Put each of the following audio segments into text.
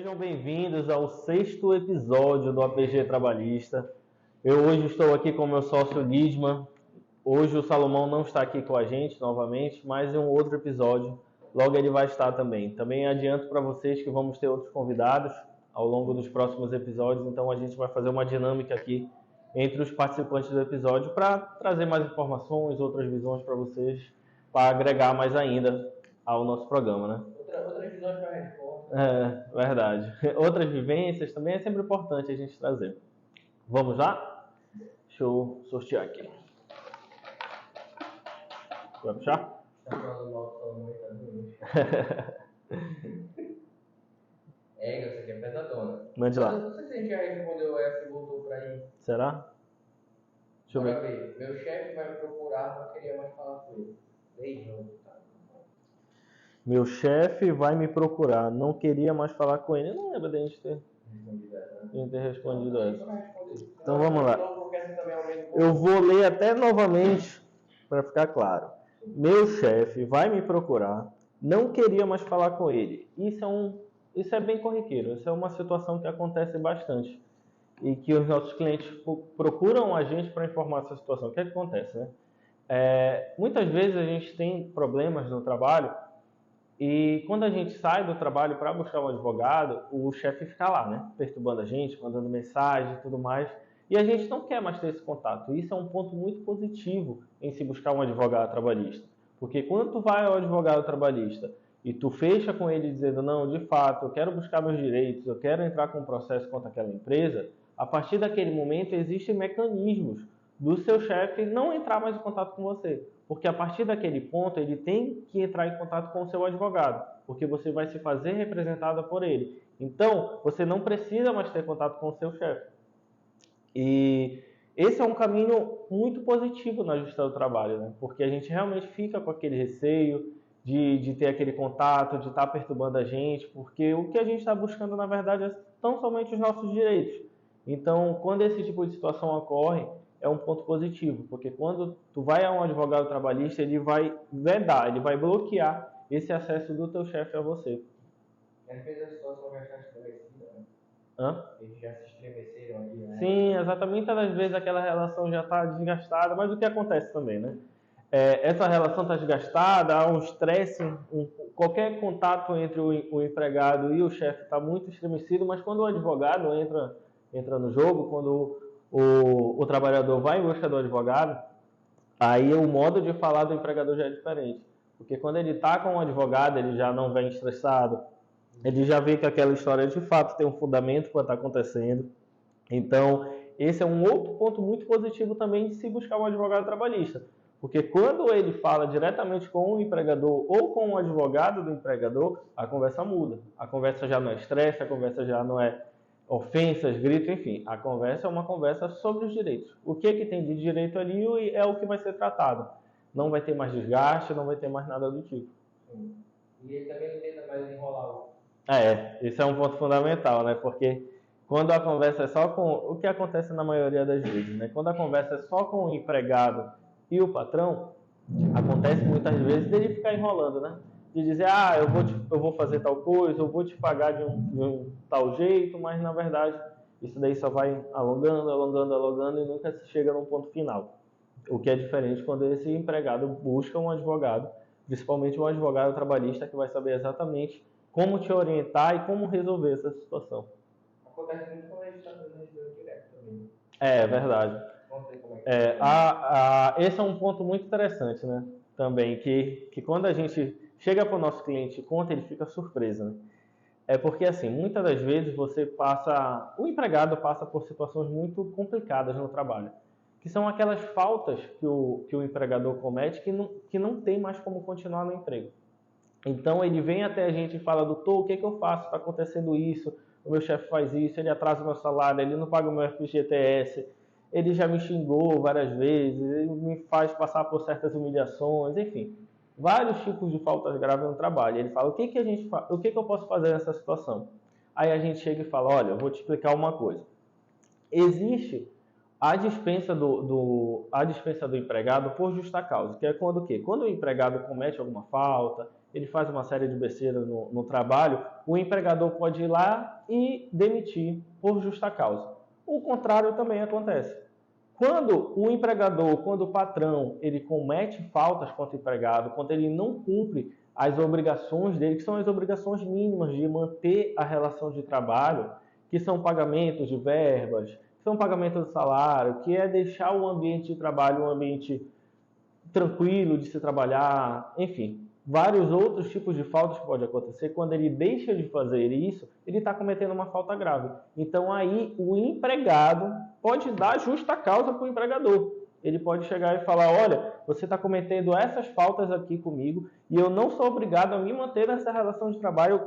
Sejam bem-vindos ao 6º episódio do APG Trabalhista. Eu hoje estou aqui com meu sócio Lidman. Hoje o Salomão não está aqui com a gente novamente, mas em um outro episódio, logo ele vai estar também. Também adianto para vocês que vamos ter outros convidados ao longo dos próximos episódios, então a gente vai fazer uma dinâmica aqui entre os participantes do episódio para trazer mais informações, outras visões para vocês, para agregar mais ainda ao nosso programa, né? Outro episódio para a resposta. É, verdade. Outras vivências também é sempre importante a gente trazer. Vamos lá? Deixa eu sortear aqui. Vai puxar? Está falando mal do Salomão e tá doente. Essa aqui é pesadona. Mande lá. Não sei se a gente já respondeu essa e voltou para aí. Será? Deixa eu Bora ver. ver. Meu chefe vai me procurar, não queria mais falar com ele. Beijão. Meu chefe vai me procurar. Não queria mais falar com ele. Eu não lembro de a gente ter respondido essa. Então vamos lá. Eu vou ler até novamente para ficar claro. Meu chefe vai me procurar. Não queria mais falar com ele. Isso é bem corriqueiro. Isso é uma situação que acontece bastante. E que os nossos clientes procuram a gente para informar essa situação. O que é que acontece, né? Muitas vezes a gente tem problemas no trabalho e quando a gente sai do trabalho para buscar um advogado, o chefe fica lá, né? Perturbando a gente, mandando mensagem e tudo mais. E a gente não quer mais ter esse contato. Isso é um ponto muito positivo em se buscar um advogado trabalhista. Porque quando tu vai ao advogado trabalhista e tu fecha com ele dizendo, não, de fato, eu quero buscar meus direitos, eu quero entrar com um processo contra aquela empresa, a partir daquele momento existem mecanismos do seu chefe não entrar mais em contato com você. Porque a partir daquele ponto ele tem que entrar em contato com o seu advogado, porque você vai se fazer representada por ele. Então, você não precisa mais ter contato com o seu chefe. E esse é um caminho muito positivo na justiça do trabalho, né? Porque a gente realmente fica com aquele receio de ter aquele contato, de estar perturbando a gente, porque o que a gente está buscando, na verdade, é tão somente os nossos direitos. Então, quando esse tipo de situação ocorre, é um ponto positivo, porque quando tu vai a um advogado trabalhista, ele vai vedar, ele vai bloquear esse acesso do teu chefe a você. Às vezes a situação já está estabelecida, né? Eles já se estremeceram ali, né? Sim, exatamente. Muitas das vezes aquela relação já está desgastada, mas o que acontece também, né? Essa relação está desgastada, há um estresse, qualquer contato entre o empregado e o chefe está muito estremecido, mas quando o advogado entra no jogo, quando o trabalhador vai em busca do advogado, aí o modo de falar do empregador já é diferente. Porque quando ele está com o advogado, ele já não vem estressado, ele já vê que aquela história de fato tem um fundamento para estar acontecendo. Então, esse é um outro ponto muito positivo também de se buscar um advogado trabalhista. Porque quando ele fala diretamente com o empregador ou com o advogado do empregador, a conversa muda. A conversa já não é estresse, a conversa já não é ofensas, gritos, enfim. A conversa é uma conversa sobre os direitos. O que tem de direito ali é o que vai ser tratado. Não vai ter mais desgaste, não vai ter mais nada do tipo. Sim. E ele também não tenta mais enrolar. Esse é um ponto fundamental, né? Porque quando a conversa é só com... O que acontece na maioria das vezes, né? Quando a conversa é só com o empregado e o patrão, acontece muitas vezes dele ficar enrolando, né? De dizer, eu vou fazer tal coisa, eu vou te pagar de um tal jeito, mas na verdade isso daí só vai alongando e nunca se chega num ponto final. O que é diferente quando esse empregado busca um advogado, principalmente um advogado trabalhista que vai saber exatamente como te orientar e como resolver essa situação. Acontece muito quando a gente está fazendo isso direto também. É verdade. Esse é um ponto muito interessante, né? Também, que quando a gente chega para o nosso cliente e conta, ele fica surpreso, né? Porque, assim, muitas das vezes o empregado passa por situações muito complicadas no trabalho, que são aquelas faltas que o empregador comete que não tem mais como continuar no emprego. Então, ele vem até a gente e fala, doutor, o que eu faço? Está acontecendo isso, o meu chefe faz isso, ele atrasa o meu salário, ele não paga o meu FGTS, ele já me xingou várias vezes, ele me faz passar por certas humilhações, enfim, vários tipos de faltas graves no trabalho. Ele fala, o que eu posso fazer nessa situação? Aí a gente chega e fala, olha, eu vou te explicar uma coisa. Existe a dispensa a dispensa do empregado por justa causa, que é quando o quê? Quando o empregado comete alguma falta, ele faz uma série de besteiras no trabalho, o empregador pode ir lá e demitir por justa causa. O contrário também acontece. Quando o empregador, quando o patrão, ele comete faltas contra o empregado, quando ele não cumpre as obrigações dele, que são as obrigações mínimas de manter a relação de trabalho, que são pagamentos de verbas, que são pagamento do salário, que é deixar o ambiente de trabalho um ambiente tranquilo de se trabalhar, enfim, vários outros tipos de faltas que pode acontecer. Quando ele deixa de fazer isso, ele está cometendo uma falta grave. Então aí o empregado pode dar justa causa para o empregador. Ele pode chegar e falar, olha, você está cometendo essas faltas aqui comigo e eu não sou obrigado a me manter nessa relação de trabalho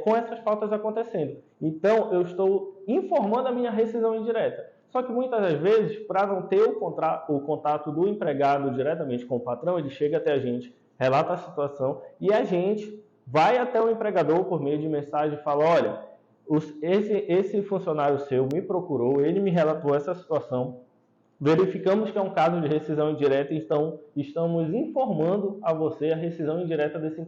com essas faltas acontecendo. Então eu estou informando a minha rescisão indireta. Só que muitas das vezes, para não ter o contato do empregado diretamente com o patrão, ele chega até a gente, relata a situação e a gente vai até o empregador por meio de mensagem e fala, olha, esse funcionário seu me procurou, ele me relatou essa situação, verificamos que é um caso de rescisão indireta, então estamos informando a você a rescisão indireta desse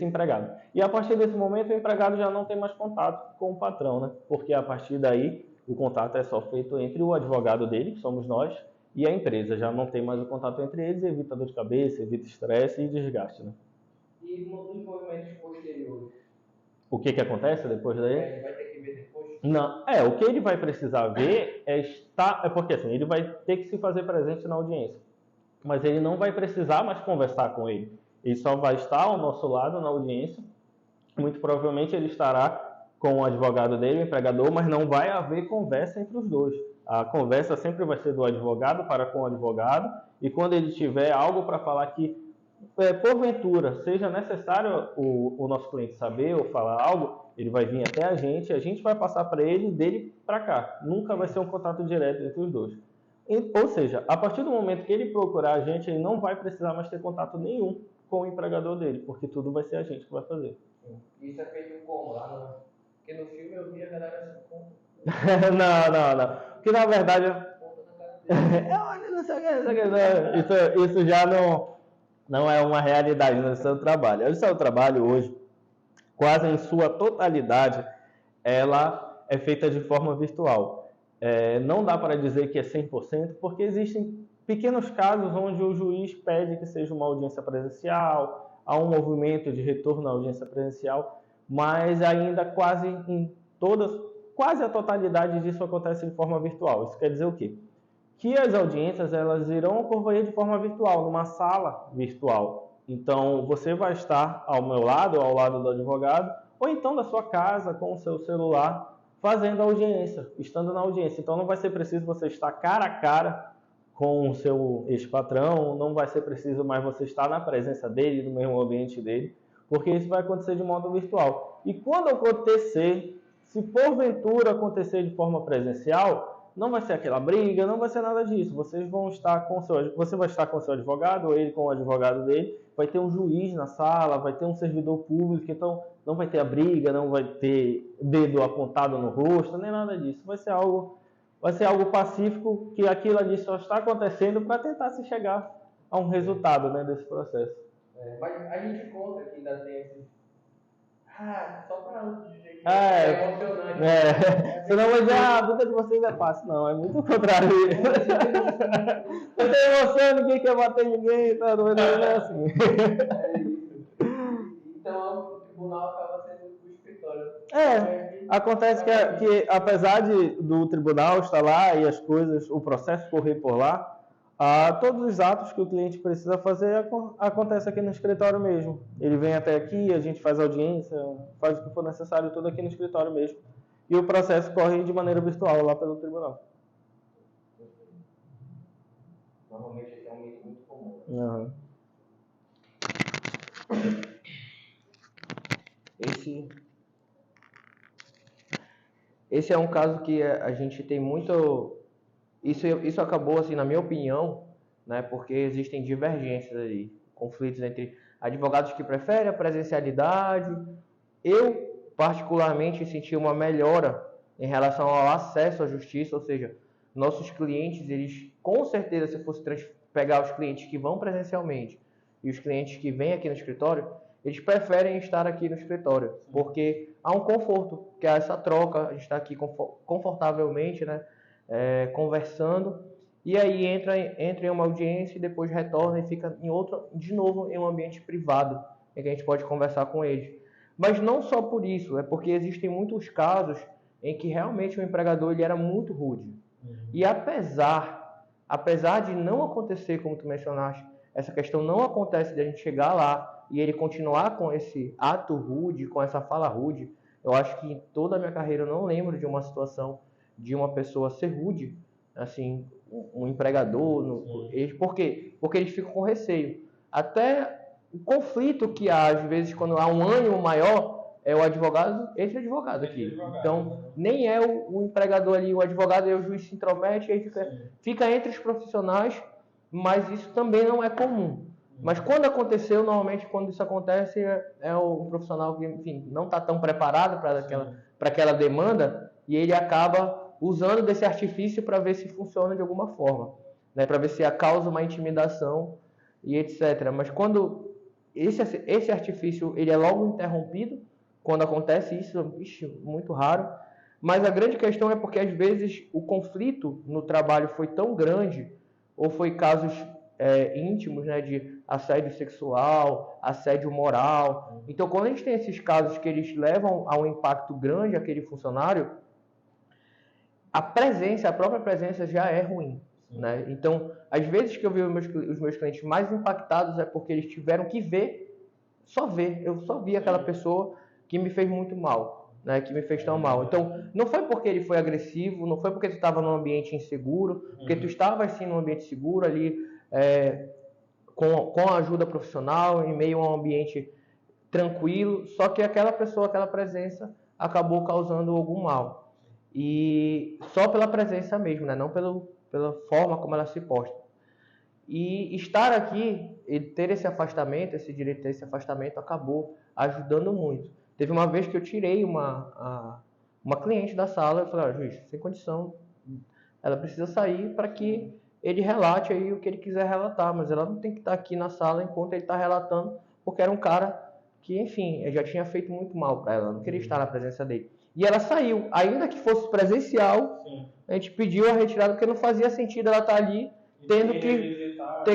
empregado. E a partir desse momento o empregado já não tem mais contato com o patrão, né? Porque a partir daí o contato é só feito entre o advogado dele, que somos nós, e a empresa. Já não tem mais o contato entre eles, evita dor de cabeça, evita estresse e desgaste, né? E nos movimentos posteriores? O que acontece depois daí? Ele vai ter que ver depois? Não, o que ele vai precisar ver porque assim, ele vai ter que se fazer presente na audiência, mas ele não vai precisar mais conversar com ele. Ele só vai estar ao nosso lado na audiência, muito provavelmente ele estará com o advogado dele, o empregador, mas não vai haver conversa entre os dois. A conversa sempre vai ser do advogado para com o advogado, e quando ele tiver algo para falar que, porventura, seja necessário o nosso cliente saber ou falar algo, ele vai vir até a gente vai passar para ele, dele para cá. Nunca vai ser um contato direto entre os dois. Ou seja, a partir do momento que ele procurar a gente, ele não vai precisar mais ter contato nenhum com o empregador dele, porque tudo vai ser a gente que vai fazer. Isso é feito como? Lá no... Porque no filme eu vi a galera assim, como... Não. Porque na verdade... Isso já não é uma realidade no seu trabalho. O seu trabalho hoje, quase em sua totalidade, ela é feita de forma virtual. Não dá para dizer que é 100%, porque existem pequenos casos onde o juiz pede que seja uma audiência presencial, há um movimento de retorno à audiência presencial, mas ainda quase a totalidade disso acontece de forma virtual. Isso quer dizer o quê? Que as audiências elas irão ocorrer de forma virtual, numa sala virtual. Então, você vai estar ao meu lado, ao lado do advogado, ou então da sua casa, com o seu celular, fazendo a audiência, estando na audiência. Então, não vai ser preciso você estar cara a cara com o seu ex-patrão, não vai ser preciso mais você estar na presença dele, no mesmo ambiente dele, porque isso vai acontecer de modo virtual. E quando acontecer, se porventura acontecer de forma presencial, não vai ser aquela briga, não vai ser nada disso. Você vai estar com o seu advogado, ou ele com o advogado dele, vai ter um juiz na sala, vai ter um servidor público, então não vai ter a briga, não vai ter dedo apontado no rosto, nem nada disso. Vai ser algo pacífico, que aquilo ali só está acontecendo para tentar se chegar a um resultado, né, desse processo. Mas a gente conta que ainda tem esse... só para outro jeito. É emocionante. Senão vai dizer, a vida de vocês é fácil. Não, é muito o contrário. Não tem emoção, ninguém quer bater ninguém, tá? Não é assim. É isso. Então o tribunal acaba sendo o escritório. Acontece que apesar do tribunal estar lá e as coisas, o processo correr por lá, todos os atos que o cliente precisa fazer acontece aqui no escritório mesmo. Ele vem até aqui, a gente faz audiência, faz o que for necessário, tudo aqui no escritório mesmo. E o processo corre de maneira virtual lá pelo tribunal. Normalmente esse é um meio muito comum. Uhum. Esse é um caso que a gente tem muito... Isso acabou, assim, na minha opinião, né, porque existem divergências aí, conflitos entre advogados que preferem a presencialidade. Eu, particularmente, senti uma melhora em relação ao acesso à justiça, ou seja, nossos clientes, eles, com certeza, se fosse pegar os clientes que vão presencialmente e os clientes que vêm aqui no escritório, eles preferem estar aqui no escritório, porque há um conforto, que é essa troca, a gente está aqui confortavelmente, né, conversando, e aí entra em uma audiência e depois retorna e fica de novo em um ambiente privado, em que a gente pode conversar com eles. Mas não só por isso, é porque existem muitos casos em que realmente o empregador ele era muito rude. E apesar de não acontecer, como tu mencionaste, essa questão não acontece de a gente chegar lá e ele continuar com esse ato rude, com essa fala rude. Eu acho que em toda a minha carreira eu não lembro de uma situação de uma pessoa ser rude, assim, um empregador. Por quê? Porque eles ficam com receio. Até o conflito que há, às vezes, quando há um ânimo maior, é o advogado entre advogado aqui. Então, nem é o empregador ali, o advogado e o juiz se intromete, e aí fica entre os profissionais, mas isso também não é comum. Mas quando aconteceu, normalmente quando isso acontece, é o profissional que, enfim, não está tão preparado para aquela demanda, e ele acaba usando desse artifício para ver se funciona de alguma forma, né? Para ver se causa uma intimidação e etc. Mas quando esse artifício ele é logo interrompido, quando acontece isso, muito raro. Mas a grande questão é porque às vezes o conflito no trabalho foi tão grande, ou foi casos íntimos, né, de assédio sexual, assédio moral. Então, quando a gente tem esses casos que eles levam a um impacto grande àquele funcionário, a própria presença já é ruim, né? Então, às vezes que eu vi os meus clientes mais impactados é porque eles tiveram que eu só vi aquela pessoa que me fez muito mal, né? Que me fez tão mal. Então, não foi porque ele foi agressivo, não foi porque tu estava num ambiente inseguro, porque tu estava assim num ambiente seguro ali, com a ajuda profissional, em meio a um ambiente tranquilo, só que aquela pessoa, aquela presença acabou causando algum mal. E só pela presença mesmo, né? Não pela forma como ela se posta. E estar aqui e ter esse afastamento, esse direito de ter esse afastamento, acabou ajudando muito. Teve uma vez que eu tirei uma cliente da sala, eu falei, juiz, sem condição, ela precisa sair para que ele relate aí o que ele quiser relatar, mas ela não tem que estar aqui na sala enquanto ele está relatando, porque era um cara que, enfim, já tinha feito muito mal para ela, não queria estar na presença dele. E ela saiu, ainda que fosse presencial, a gente pediu a retirada, porque não fazia sentido ela estar ali, tendo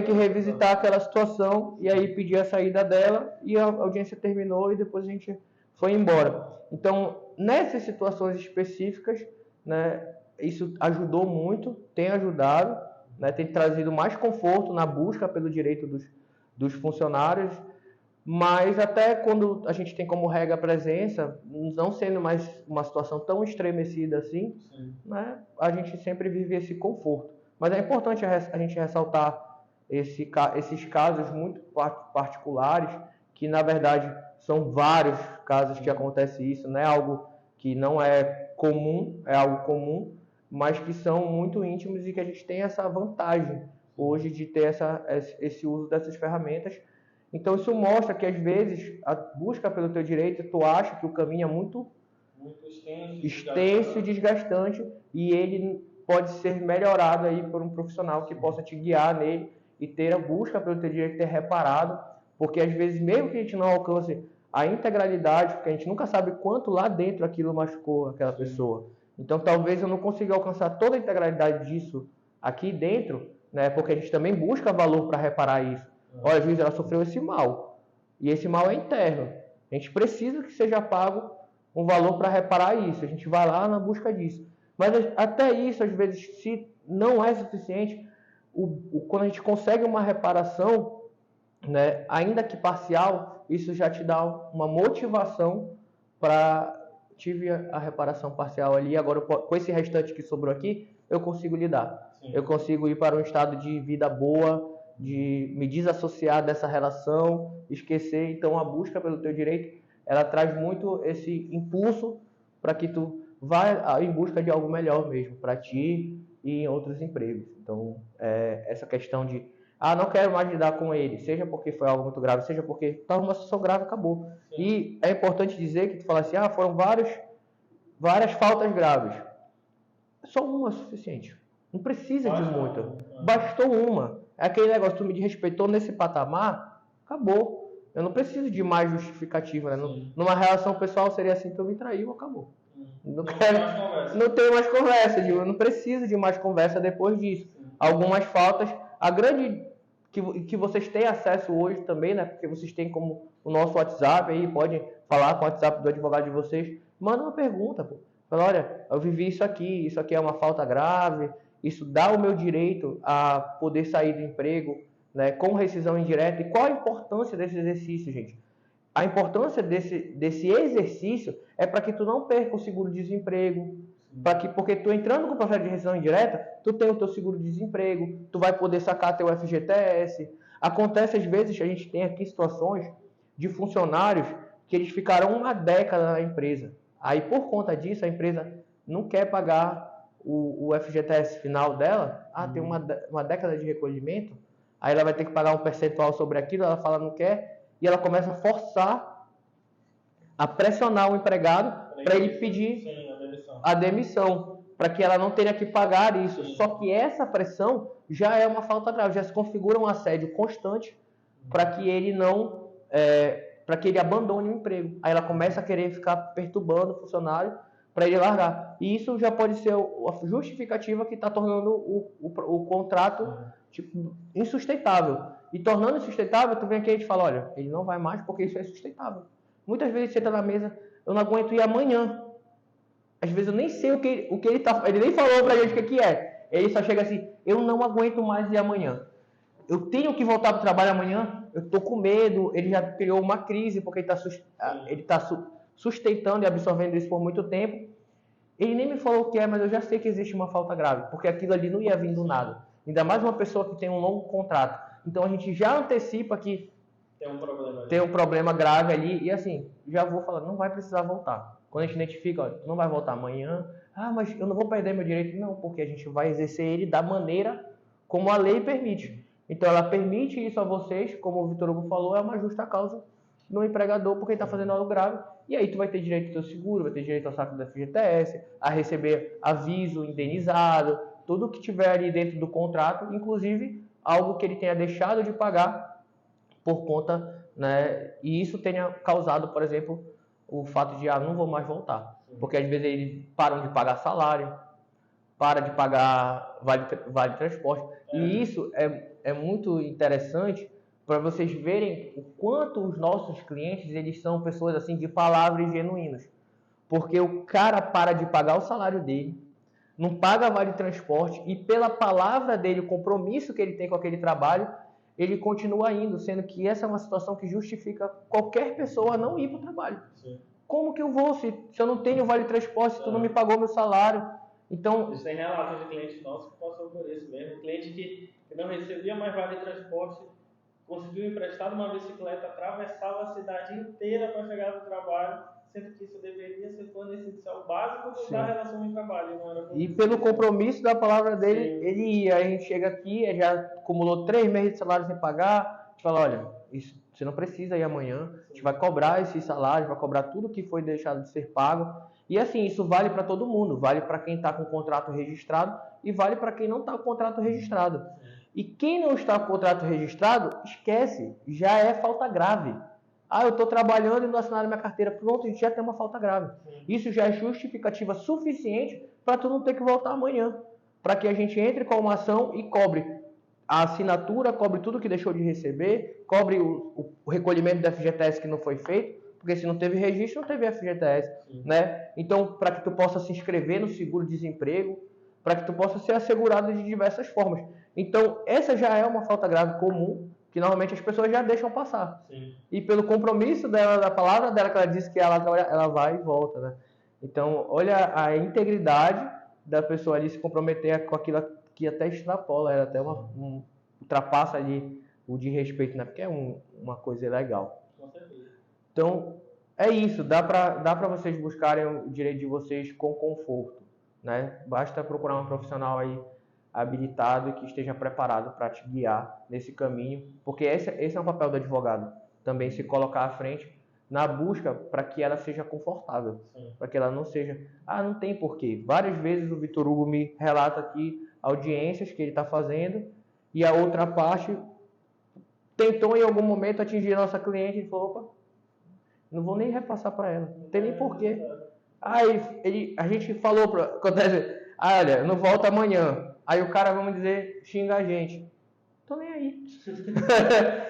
que revisitar aquela situação, e aí pedir a saída dela, e a audiência terminou, e depois a gente foi embora. Então, nessas situações específicas, né, isso ajudou muito, tem ajudado, né, tem trazido mais conforto na busca pelo direito dos funcionários, mas até quando a gente tem como regra a presença, não sendo mais uma situação tão estremecida assim, né, a gente sempre vive esse conforto. Mas é importante a gente ressaltar esses casos muito particulares, que na verdade são vários casos que acontece isso, não é algo que não é comum, é algo comum, mas que são muito íntimos e que a gente tem essa vantagem hoje de ter esse uso dessas ferramentas. Então isso mostra que às vezes a busca pelo teu direito, tu acha que o caminho é muito extenso e desgastante, e ele pode ser melhorado aí por um profissional que possa te guiar nele e ter a busca pelo teu direito, ter reparado, porque às vezes mesmo que a gente não alcance a integralidade, porque a gente nunca sabe quanto lá dentro aquilo machucou aquela pessoa. Então talvez eu não consiga alcançar toda a integralidade disso aqui dentro, né? Porque a gente também busca valor para reparar isso. Olha, juiz, ela sofreu esse mal. E esse mal é interno. A gente precisa que seja pago um valor para reparar isso. A gente vai lá na busca disso. Mas até isso, às vezes, se não é suficiente, quando a gente consegue uma reparação, né, ainda que parcial, isso já te dá uma motivação para... Tive a reparação parcial ali, agora com esse restante que sobrou aqui, eu consigo lidar. Sim. Eu consigo ir para um estado de vida boa, de me desassociar dessa relação, esquecer. Então a busca pelo teu direito, ela traz muito esse impulso para que tu vá em busca de algo melhor mesmo, para ti e em outros empregos. Então essa questão de não quero mais lidar com ele, seja porque foi algo muito grave, seja porque estava uma situação grave, acabou. Sim. E é importante dizer que tu fala assim, foram várias faltas graves. Só uma é suficiente. Não precisa de muito. Bastou uma. É aquele negócio, tu me desrespeitou nesse patamar, acabou. Eu não preciso de mais justificativa, né? Numa relação pessoal seria assim, tu me traiu, acabou. Não tem mais conversa, eu não preciso de mais conversa depois disso. Algumas faltas, a grande que vocês têm acesso hoje também, né? Porque vocês têm como o nosso WhatsApp aí, podem falar com o WhatsApp do advogado de vocês, manda uma pergunta, pô. Fala, olha, eu vivi isso aqui é uma falta grave, isso dá o meu direito a poder sair do emprego, né, com rescisão indireta. E qual a importância desse exercício, gente? A importância desse exercício é para que tu não perca o seguro-desemprego, porque tu entrando com o processo de rescisão indireta, tu tem o teu seguro-desemprego, tu vai poder sacar teu FGTS. Acontece às vezes, a gente tem aqui situações de funcionários que eles ficaram uma década na empresa. Aí por conta disso, a empresa não quer pagar o FGTS final dela. Tem uma década de recolhimento, aí ela vai ter que pagar um percentual sobre aquilo, ela fala não quer, e ela começa a forçar, a pressionar o empregado para ele pedir a demissão, para que ela não tenha que pagar isso. Só que essa pressão já é uma falta grave, já se configura um assédio constante para que ele não, para que ele abandone o emprego. Aí ela começa a querer ficar perturbando o funcionário para ele largar. E isso já pode ser a justificativa que está tornando o contrato tipo, insustentável. E tornando insustentável, tu vem aqui e te fala, olha, ele não vai mais porque isso é insustentável. Muitas vezes você está na mesa, eu não aguento ir amanhã. Às vezes eu nem sei o que ele tá. Ele nem falou pra gente o que é. Ele só chega assim, eu não aguento mais ir amanhã. Eu tenho que voltar para o trabalho amanhã, eu tô com medo, ele já criou uma crise, porque ele tá sustentando e absorvendo isso por muito tempo. Ele nem me falou o que é, mas eu já sei que existe uma falta grave, porque aquilo ali não ia vir do nada. Ainda mais uma pessoa que tem um longo contrato. Então a gente já antecipa que tem um problema grave ali, e assim, já vou falar, não vai precisar voltar. Quando a gente identifica, ó, não vai voltar amanhã, mas eu não vou perder meu direito. Não, porque a gente vai exercer ele da maneira como a lei permite. Então ela permite isso a vocês, como o Vitor Hugo falou, é uma justa causa no empregador, porque ele está fazendo algo grave. E aí tu vai ter direito ao teu seguro, vai ter direito ao saco da FGTS, a receber aviso, indenizado, tudo que tiver ali dentro do contrato, inclusive algo que ele tenha deixado de pagar por conta, né? E isso tenha causado, por exemplo, o fato de, não vou mais voltar. Porque às vezes eles param de pagar salário, param de pagar vale transporte. E isso é muito interessante para vocês verem o quanto os nossos clientes, eles são pessoas assim de palavras genuínas. Porque o cara para de pagar o salário dele, não paga vale transporte, e pela palavra dele, o compromisso que ele tem com aquele trabalho, ele continua indo, sendo que essa é uma situação que justifica qualquer pessoa não ir para o trabalho. Sim. Como que eu vou se eu não tenho vale transporte, se tu não me pagou meu salário? Então, isso tem relatos de clientes nossos que passou por isso mesmo. Um cliente que não recebia mais vale transporte, conseguiu emprestar uma bicicleta, atravessava a cidade inteira para chegar no trabalho, sendo que isso deveria ser plano essencial básico da relação de trabalho. Não era e pelo compromisso da palavra dele, sim, ele ia. A gente chega aqui, ele já acumulou 3 meses de salário sem pagar, a gente fala, olha, isso, você não precisa ir amanhã, sim, a gente vai cobrar esse salário, vai cobrar tudo que foi deixado de ser pago. E assim, isso vale para todo mundo, vale para quem está com o contrato registrado e vale para quem não está com o contrato registrado. Sim. E quem não está com o contrato registrado, esquece, já é falta grave. Eu estou trabalhando e não assinaram minha carteira. Pronto, a gente já tem uma falta grave. Sim. Isso já é justificativa suficiente para tu não ter que voltar amanhã. Para que a gente entre com uma ação e cobre a assinatura, cobre tudo que deixou de receber, cobre o recolhimento da FGTS que não foi feito, porque se não teve registro, não teve FGTS. Né? Então, para que tu possa se inscrever no seguro-desemprego, para que tu possa ser assegurado de diversas formas. Então, essa já é uma falta grave comum, que normalmente as pessoas já deixam passar. Sim. E pelo compromisso dela, da palavra dela, que ela disse que ela vai e volta, né? Então, olha a integridade da pessoa ali se comprometer com aquilo que até extrapola, ela até ultrapassa ali o de respeito, né? Porque é uma coisa legal. Com certeza. Então, é isso. Dá para vocês buscarem o direito de vocês com conforto, né? Basta procurar um profissional aí habilitado e que esteja preparado para te guiar nesse caminho, porque esse é o papel do advogado, também se colocar à frente na busca para que ela seja confortável, para que ela não seja, não tem porquê. Várias vezes o Vitor Hugo me relata aqui audiências que ele está fazendo, e a outra parte tentou em algum momento atingir a nossa cliente e falou, opa, não vou nem repassar para ela, não tem nem porquê. Aí a gente falou, acontece, olha, não volta amanhã. Aí o cara, vamos dizer, xinga a gente. Tô nem aí.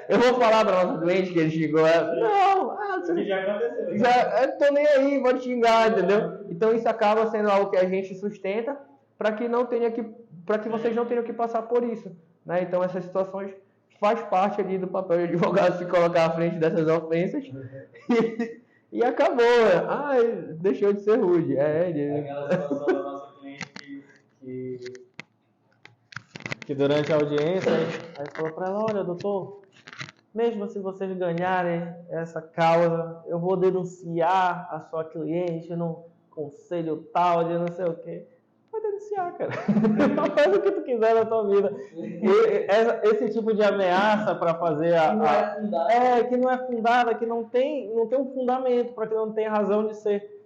Eu vou falar para nossa cliente que ele xingou ela. Não, já aconteceu. Tô nem aí, vou te xingar, entendeu? Então isso acaba sendo algo que a gente sustenta para que vocês não tenham que passar por isso, né? Então essas situações faz parte ali do papel de advogado se colocar à frente dessas ofensas e acabou. Deixou de ser rude. Aquela situação da nossa cliente que durante a audiência aí falou para ela, olha, doutor, mesmo se vocês ganharem essa causa, eu vou denunciar a sua cliente no conselho tal de não sei o quê. Vai denunciar, cara. Faz o que tu quiser na tua vida. Esse tipo de ameaça para fazer que não é fundada, que não tem um fundamento, para que não tenha razão de ser.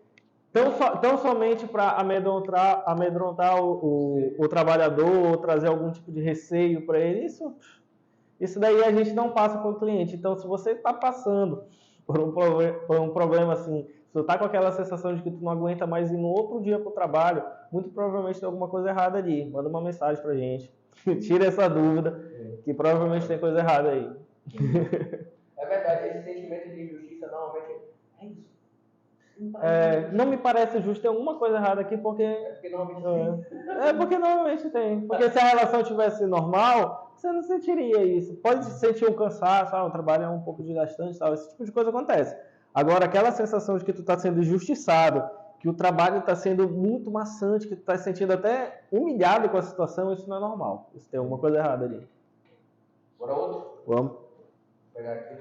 Tão somente para amedrontar o trabalhador, ou trazer algum tipo de receio para ele, isso daí a gente não passa para o cliente. Então, se você está passando por um problema assim, se você está com aquela sensação de que tu não aguenta mais ir no outro dia para o trabalho, muito provavelmente tem alguma coisa errada ali. Manda uma mensagem para a gente. Tira essa dúvida, que provavelmente tem coisa errada aí. É verdade, esse sentimento de injustiça normalmente é isso. Não me parece justo, tem alguma coisa errada aqui, porque normalmente tem. Porque se a relação tivesse normal, você não sentiria isso. Pode sentir um cansaço, o trabalho é um pouco desgastante, esse tipo de coisa acontece. Agora, aquela sensação de que tu está sendo injustiçado, que o trabalho está sendo muito maçante, que tu está se sentindo até humilhado com a situação, isso não é normal. Isso tem alguma coisa errada ali. Bora outro? Vamos. Vou pegar aqui.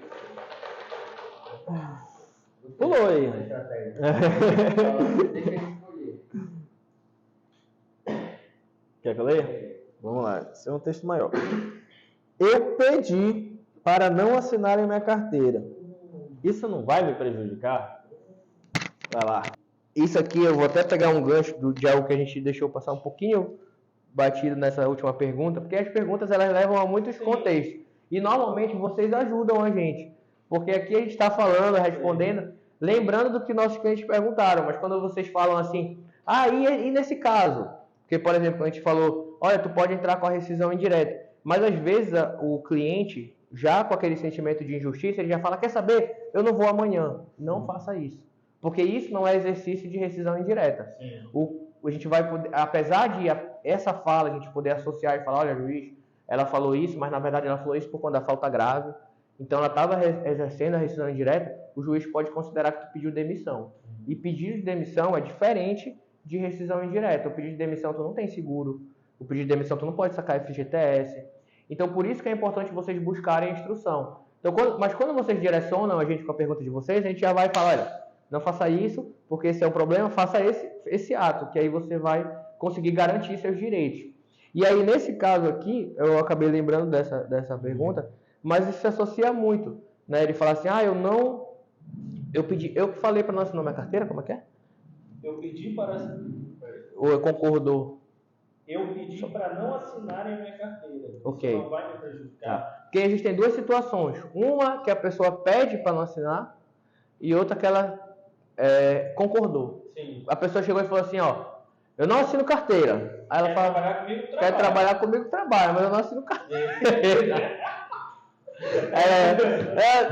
Pulou aí. Deixa ele escolher. Quer que eu leia? Vamos lá, esse é um texto maior. Eu pedi para não assinarem minha carteira. Isso não vai me prejudicar? Vai lá. Isso aqui eu vou até pegar um gancho de algo que a gente deixou passar um pouquinho batido nessa última pergunta, porque as perguntas elas levam a muitos contextos. E normalmente vocês ajudam a gente. Porque aqui a gente está falando, respondendo, lembrando do que nossos clientes perguntaram. Mas quando vocês falam assim, e nesse caso? Porque, por exemplo, a gente falou, olha, tu pode entrar com a rescisão indireta. Mas às vezes o cliente, já com aquele sentimento de injustiça, ele já fala, quer saber? Eu não vou amanhã. Não faça isso. Porque isso não é exercício de rescisão indireta. A gente vai poder, apesar de essa fala a gente poder associar e falar, olha, juiz, ela falou isso, mas na verdade ela falou isso por conta da falta grave. Então ela estava exercendo a rescisão indireta, o juiz pode considerar que tu pediu demissão. E pedido de demissão é diferente de rescisão indireta. O pedido de demissão tu não tem seguro, o pedido de demissão tu não pode sacar FGTS. Então por isso que é importante vocês buscarem a instrução. Então, mas quando vocês direcionam a gente com a pergunta de vocês, a gente já vai falar, olha, não faça isso, porque esse é o problema, faça esse ato, que aí você vai conseguir garantir seus direitos. E aí nesse caso aqui, eu acabei lembrando dessa pergunta, mas isso se associa muito, né? Ele fala assim, eu falei para não assinar minha carteira, como é que é? Eu pedi para... Ou concordou? Eu pedi para não assinarem a minha carteira. Ok. Isso não vai me prejudicar. Porque a gente tem duas situações. Uma que a pessoa pede para não assinar e outra que ela concordou. Sim. A pessoa chegou e falou assim, eu não assino carteira. Aí ela fala, quer trabalhar comigo, trabalha, mas eu não assino carteira.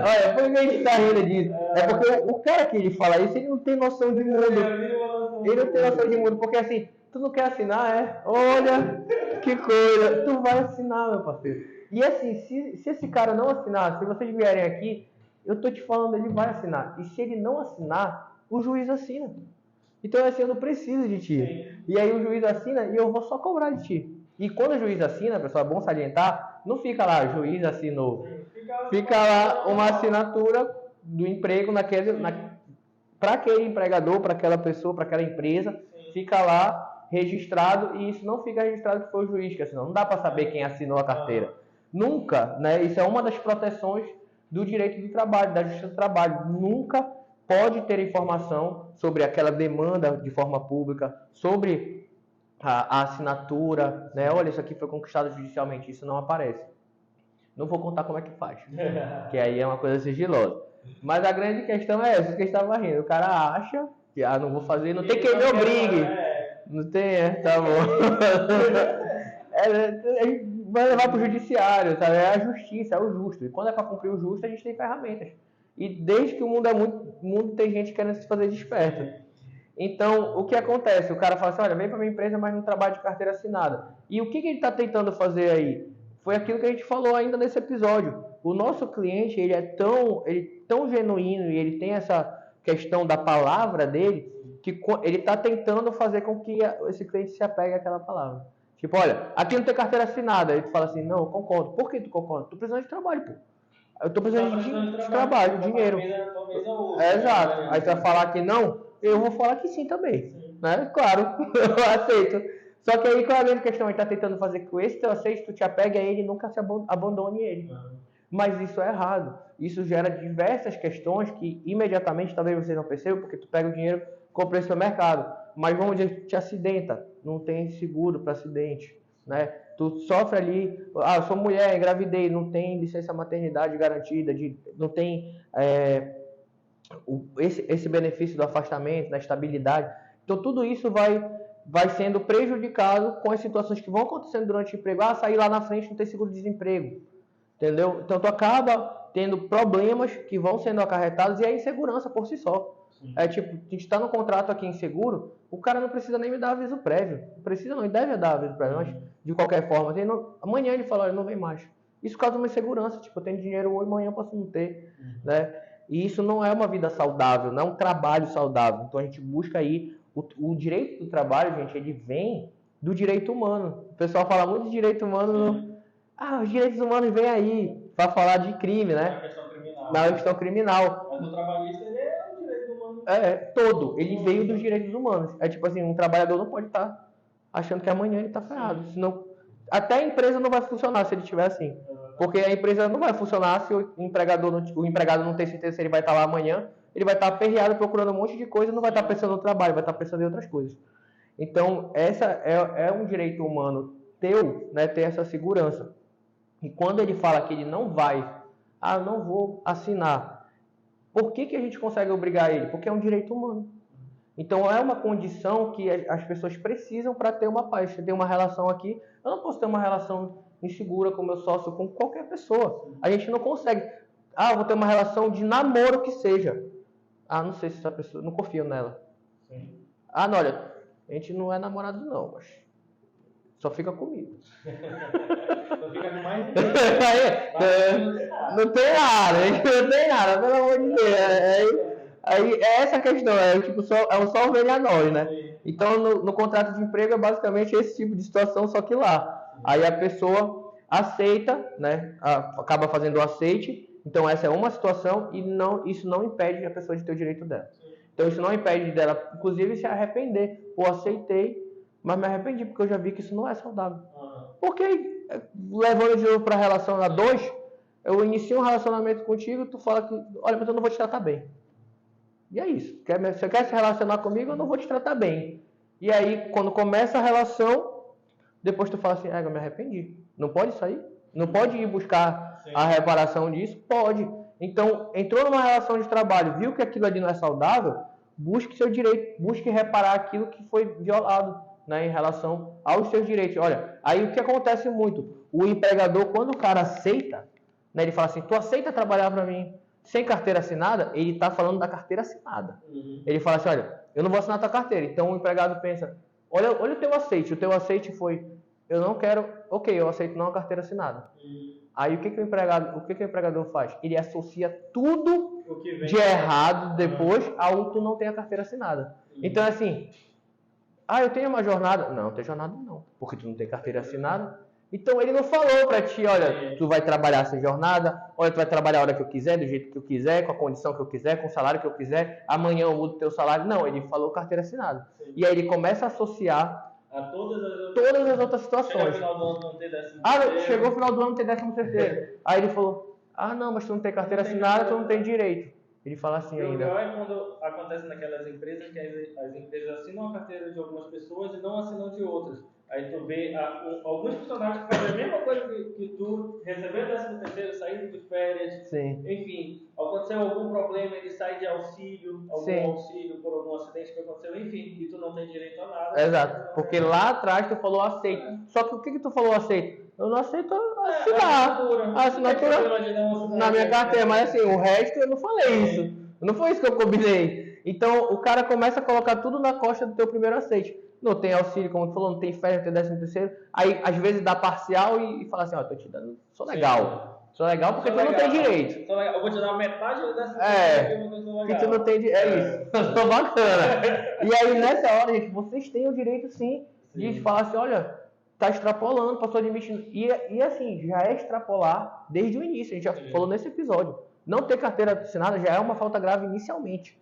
Olha, por que a gente tá rindo disso? É porque o cara que ele fala isso, ele não tem noção de mundo. Ele não tem noção de mundo, porque assim, tu não quer assinar, Olha, que coisa, tu vai assinar, meu parceiro. E assim, se esse cara não assinar, se vocês vierem aqui, eu tô te falando, ele vai assinar. E se ele não assinar, o juiz assina. Então assim, eu não preciso de ti. Sim. E aí o juiz assina e eu vou só cobrar de ti. E quando o juiz assina, pessoal, é bom salientar, não fica lá, juiz assinou. Fica lá uma assinatura do emprego para aquele empregador, para aquela pessoa, para aquela empresa. Sim. Fica lá registrado e isso não fica registrado que foi o juiz que assinou. Não dá para saber quem assinou a carteira. Nunca, né? Isso é uma das proteções do direito do trabalho, da justiça do trabalho. Nunca pode ter informação sobre aquela demanda de forma pública, sobre a assinatura, né? Olha, isso aqui foi conquistado judicialmente, isso não aparece. Não vou contar como é que faz, que aí é uma coisa sigilosa. Mas a grande questão é essa que a gente estava rindo. O cara acha que, não vou fazer, não tem quem me obrigue. Não tem, tá bom. Vai levar pro judiciário, sabe? É a justiça, é o justo. E quando é para cumprir o justo, a gente tem ferramentas. E desde que o mundo é muito, o mundo tem gente querendo se fazer desperta. Então, o que acontece? O cara fala assim, olha, vem para minha empresa, mas não trabalha de carteira assinada. E o que ele está tentando fazer aí? Foi aquilo que a gente falou ainda nesse episódio. O nosso cliente, ele é tão genuíno e ele tem essa questão da palavra dele, que ele está tentando fazer com que esse cliente se apegue àquela palavra. Tipo, olha, aqui não tem carteira assinada. Aí tu fala assim, não, eu concordo. Por que tu concorda? Tu precisando de trabalho, pô. Eu tô precisando de trabalho, dinheiro. Exato. Aí tu vai falar que não, eu vou falar que sim também. Né? Claro, eu aceito. Só que aí, qual é a grande questão? Ele está tentando fazer que esse teu aceite, tu te apegue a ele e nunca se abandone ele. Mas isso é errado. Isso gera diversas questões que imediatamente, talvez você não perceba, porque tu pega o dinheiro, compra esse mercado. Mas vamos dizer, te acidenta, não tem seguro para acidente, né? Tu sofre ali, eu sou mulher, engravidei, não tem licença maternidade garantida, não tem esse benefício do afastamento, da estabilidade. Então tudo isso vai sendo prejudicado com as situações que vão acontecendo durante o emprego. Sair lá na frente não tem seguro-desemprego, entendeu? Então tu acaba tendo problemas que vão sendo acarretados e a insegurança por si só. É tipo, a gente está no contrato aqui inseguro, o cara não precisa nem me dar aviso prévio. Não precisa não, ele deve dar aviso prévio, mas de qualquer forma, amanhã ele fala, olha, não vem mais. Isso causa uma insegurança, tipo, eu tenho dinheiro hoje, amanhã eu posso não ter, né? E isso não é uma vida saudável, não é um trabalho saudável. Então a gente busca aí, o direito do trabalho, gente, ele vem do direito humano. O pessoal fala muito de direito humano, os direitos humanos vêm aí para falar de crime, né? Na questão criminal. Mas o trabalhista, ele é um direito humano. Todo. Ele veio dos direitos humanos. É tipo assim, um trabalhador não pode estar achando que amanhã ele está ferrado. Senão, até a empresa não vai funcionar se ele estiver assim. Porque a empresa não vai funcionar se o empregado não tem certeza se ele vai estar lá amanhã. Ele vai estar aperreado procurando um monte de coisa e não vai estar pensando no trabalho, vai estar pensando em outras coisas. Então, essa é um direito humano teu, né, ter essa segurança. E quando ele fala que ele não vai, não vou assinar, por que a gente consegue obrigar ele? Porque é um direito humano. Então é uma condição que as pessoas precisam para ter uma paz. Você tem uma relação aqui, eu não posso ter uma relação insegura com meu sócio, com qualquer pessoa. A gente não consegue. Vou ter uma relação de namoro que seja. Não sei se essa pessoa, não confio nela. Sim. Não, olha, a gente não é namorado não, mas só fica comigo. Só fica com mais Não tem nada, pelo amor de Deus. Aí é essa a questão, é só ovelha nós, né? Então no contrato de emprego é basicamente esse tipo de situação, só que lá. Aí a pessoa aceita, né? Acaba fazendo o aceite. Então essa é uma situação e isso não impede a pessoa de ter o direito dela. Então isso não impede dela, inclusive, se arrepender. Aceitei, mas me arrependi porque eu já vi que isso não é saudável. Porque levando de novo para a relação a 2, eu inicio um relacionamento contigo, tu fala que, olha, mas eu não vou te tratar bem. E é isso. Você quer se relacionar comigo, eu não vou te tratar bem. E aí, quando começa a relação, depois tu fala assim, eu me arrependi. Não pode sair? Não pode ir buscar a reparação disso? Pode. Então, entrou numa relação de trabalho, viu que aquilo ali não é saudável, busque seu direito, busque reparar aquilo que foi violado, né, em relação aos seus direitos. Olha, aí o que acontece muito? O empregador, quando o cara aceita, né, ele fala assim, tu aceita trabalhar para mim sem carteira assinada? Ele está falando da carteira assinada. Ele fala assim, olha, eu não vou assinar tua carteira. Então o empregado pensa, olha o teu aceite foi, eu não quero, ok, eu aceito não a carteira assinada. Aí o que o empregador faz? Ele associa tudo de errado depois ao tu não tem a carteira assinada. Então assim, eu tenho uma jornada. Não tem jornada não, porque tu não tem carteira assinada. Então ele não falou para ti, olha, tu vai trabalhar sem jornada, olha, tu vai trabalhar a hora que eu quiser, do jeito que eu quiser, com a condição que eu quiser, com o salário que eu quiser, amanhã eu mudo o teu salário. Não, ele falou carteira assinada. Sim. E aí ele começa a associar a todas as outras situações. Chegou o final do ano não ter 13º. Chegou o final do ano não ter 13º. Aí ele falou, não, mas tu não tem carteira assinada, tu não tem direito. Ele fala assim E o ainda. pior é quando acontece naquelas empresas que as empresas assinam a carteira de algumas pessoas e não assinam de outras. Aí tu vê alguns funcionários que fazem a mesma coisa que tu, recebendo 13º, saindo de férias, Sim. enfim, aconteceu algum problema, ele sai de auxílio, algum auxílio por algum acidente que aconteceu, enfim, e tu não tem direito a nada. Exato, porque lá atrás tu falou aceito. Só que o que tu falou aceito? Eu não aceito assinar. A assinatura na minha carteira, mas assim, o resto eu não falei isso. Não foi isso que eu combinei. Então o cara começa a colocar tudo na costa do teu primeiro aceite. Não tem auxílio, como tu falou, não tem férias, não tem 13º. Aí às vezes dá parcial e fala assim, ó, tô te dando, sou legal. Sou legal porque tu não tem direito. Eu vou te dar metade do 13º que tu não tem direito. É isso. Eu tô bacana. E aí nessa hora, gente, vocês têm o direito sim de falar assim, olha, tá extrapolando, passou de limite. E assim, já é extrapolar desde o início, a gente já falou nesse episódio. Não ter carteira assinada já é uma falta grave inicialmente.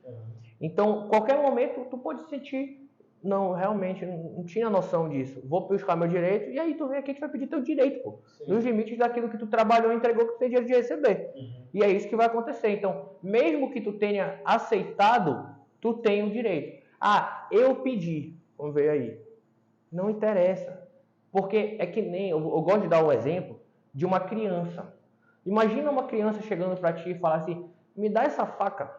Então, qualquer momento, tu pode sentir, não, realmente, não tinha noção disso. Vou buscar meu direito, e aí tu vem aqui e tu vai pedir teu direito, pô. Nos limites daquilo que tu trabalhou e entregou que tu tem direito de receber. E é isso que vai acontecer. Então, mesmo que tu tenha aceitado, tu tem o direito. Ah, eu pedi. Vamos ver aí. Não interessa. Porque é que nem, eu gosto de dar o exemplo de uma criança. Imagina uma criança chegando pra ti e falar assim, me dá essa faca,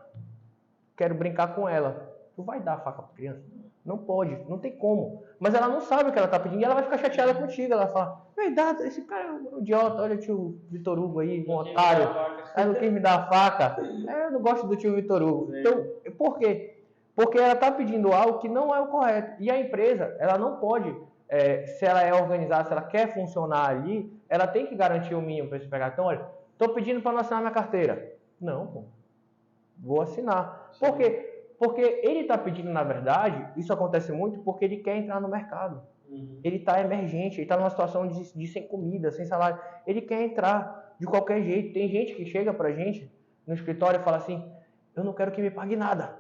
quero brincar com ela. Tu vai dar a faca pra criança? Não pode, não tem como. Mas ela não sabe o que ela tá pedindo e ela vai ficar chateada contigo. Ela fala, verdade, esse cara é um idiota, olha o tio Vitor Hugo aí, um otário. Ela não quis me dar a faca. Eu não gosto do tio Vitor Hugo. Então, por quê? Porque ela tá pedindo algo que não é o correto. E a empresa, ela não pode, se ela é organizada, se ela quer funcionar ali, ela tem que garantir o mínimo para esse pegar. Então, olha, tô pedindo para não assinar minha carteira. Não, pô. Vou assinar. Por quê? Porque ele está pedindo, na verdade, isso acontece muito porque ele quer entrar no mercado. Ele está emergente, ele está numa situação de sem comida, sem salário. Ele quer entrar de qualquer jeito. Tem gente que chega pra gente no escritório e fala assim, eu não quero que me pague nada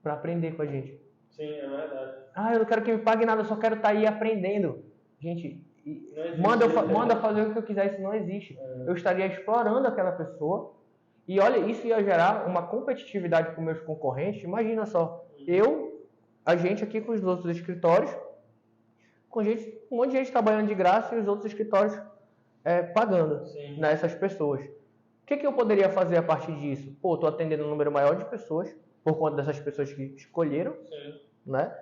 para aprender com a gente. Sim, é verdade. Ah, eu não quero que me pague nada, eu só quero estar aí aprendendo. Gente, manda fazer o que eu quiser, isso não existe. Eu estaria explorando aquela pessoa. E olha, isso ia gerar uma competitividade com meus concorrentes. Imagina só, a gente aqui com os outros escritórios, com um monte de gente trabalhando de graça e os outros escritórios pagando nessas pessoas. O que eu poderia fazer a partir disso? Pô, estou atendendo um número maior de pessoas, por conta dessas pessoas que escolheram, né?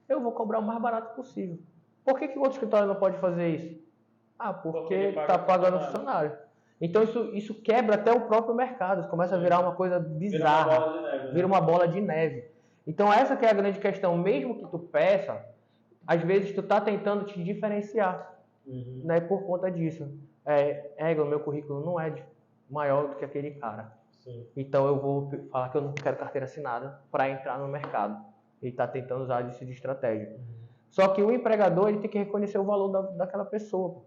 Eu vou cobrar o mais barato possível. Por que o outro escritório não pode fazer isso? Ah, porque está pagando o funcionário. Então isso quebra até o próprio mercado, isso começa a virar uma coisa bizarra, vira uma bola de neve. Então essa que é a grande questão, mesmo que tu peça, às vezes tu tá tentando te diferenciar, né, por conta disso. O meu currículo não é maior do que aquele cara. Então eu vou falar que eu não quero carteira assinada para entrar no mercado. Ele está tentando usar isso de estratégia. Só que o empregador ele tem que reconhecer o valor daquela pessoa.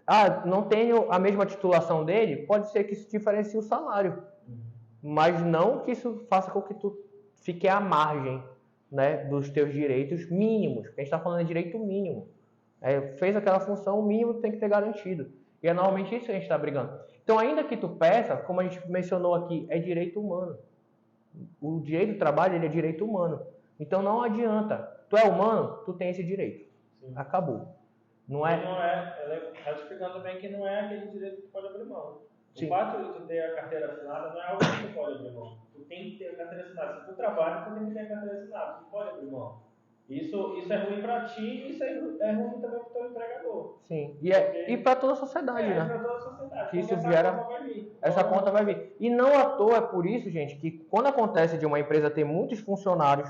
Ah, não tenho a mesma titulação dele, pode ser que isso diferencie o salário. Mas não que isso faça com que tu fique à margem, né, dos teus direitos mínimos. Porque a gente está falando de direito mínimo. Fez aquela função, o mínimo tem que ter garantido. E é normalmente isso que a gente está brigando. Então, ainda que tu peça, como a gente mencionou aqui, é direito humano. O direito do trabalho ele é direito humano. Então, não adianta. Tu é humano, tu tem esse direito. Acabou. Não é ratificando também que não é aquele direito que tu pode abrir mão. O fato de tu ter a carteira assinada não é algo que tu pode abrir mão. Tu tem que ter a carteira assinada. Se tu trabalha, tu tem que ter a carteira assinada. Tu pode abrir mão. Isso é ruim para ti e isso é ruim também para o teu empregador. Sim. E para toda a sociedade, né? Para toda a sociedade. Que isso essa conta vai vir. E não à toa é por isso, gente, que quando acontece de uma empresa ter muitos funcionários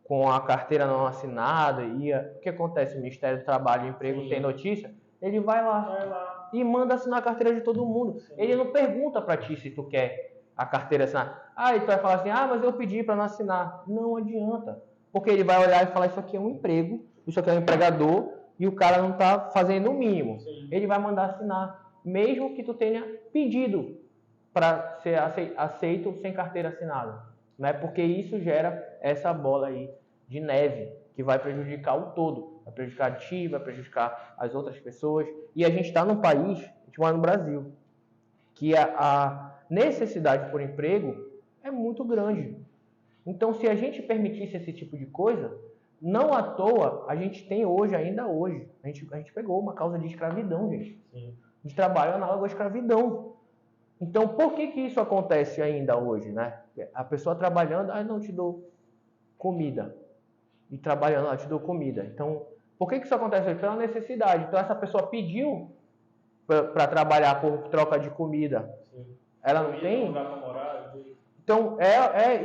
com a carteira não assinada, o que acontece? O Ministério do Trabalho e Emprego tem notícia, ele vai lá e manda assinar a carteira de todo mundo. Ele não pergunta para ti se tu quer a carteira assinada. E tu vai falar assim, mas eu pedi para não assinar. Não adianta. Porque ele vai olhar e falar, isso aqui é um emprego, isso aqui é um empregador, e o cara não está fazendo o mínimo. Ele vai mandar assinar, mesmo que tu tenha pedido para ser aceito sem carteira assinada. Né? Porque isso gera essa bola aí de neve que vai prejudicar o todo. Vai prejudicar ti, vai prejudicar as outras pessoas. E a gente está num país, a gente mora no Brasil, que necessidade por emprego é muito grande. Então, se a gente permitisse esse tipo de coisa, não à toa, a gente tem hoje, ainda hoje, a gente pegou uma causa de escravidão, gente. Sim. De trabalho análogo à escravidão. Então, por que isso acontece ainda hoje, né? A pessoa trabalhando, não te dou comida. E trabalhando, te dou comida. Então, por que isso acontece? Pela necessidade. Então, essa pessoa pediu para trabalhar por troca de comida. Sim. Ela não tem? Então,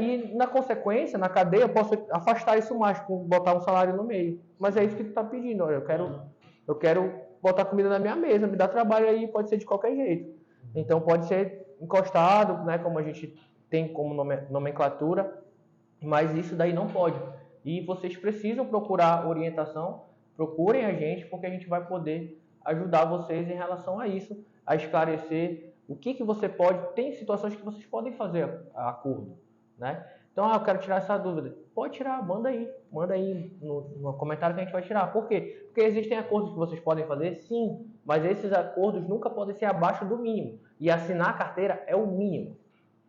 e na consequência, na cadeia, eu posso afastar isso mais, botar um salário no meio. Mas é isso que tu está pedindo. Olha, eu quero botar comida na minha mesa, me dá trabalho aí, pode ser de qualquer jeito. Então, pode ser encostado, né, como a gente tem como nomenclatura, mas isso daí não pode. E vocês precisam procurar orientação, procurem a gente, porque a gente vai poder ajudar vocês em relação a isso, a esclarecer o que você pode. Tem situações que vocês podem fazer acordo, né? Então, eu quero tirar essa dúvida. Pode tirar, manda aí no comentário que a gente vai tirar. Por quê? Porque existem acordos que vocês podem fazer, sim, mas esses acordos nunca podem ser abaixo do mínimo. E assinar a carteira é o mínimo.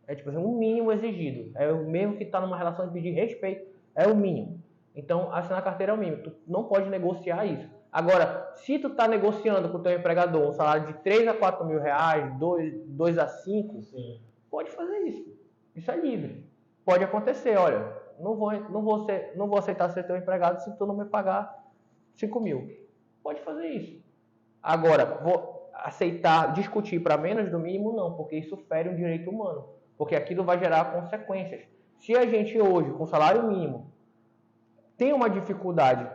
É tipo assim, o mínimo exigido. É o mesmo que está numa relação de pedir respeito, é o mínimo. Então, assinar a carteira é o mínimo. Tu não pode negociar isso. Agora, se tu está negociando com o teu empregador um salário de 3 a 4 mil reais, 2 a 5, sim, pode fazer isso. Isso é livre. Pode acontecer, olha, não vou aceitar ser teu empregado se tu não me pagar 5 mil. Pode fazer isso. Agora, vou aceitar, discutir para menos do mínimo, não, porque isso fere um direito humano. Porque aquilo vai gerar consequências. Se a gente hoje, com salário mínimo, tem uma dificuldade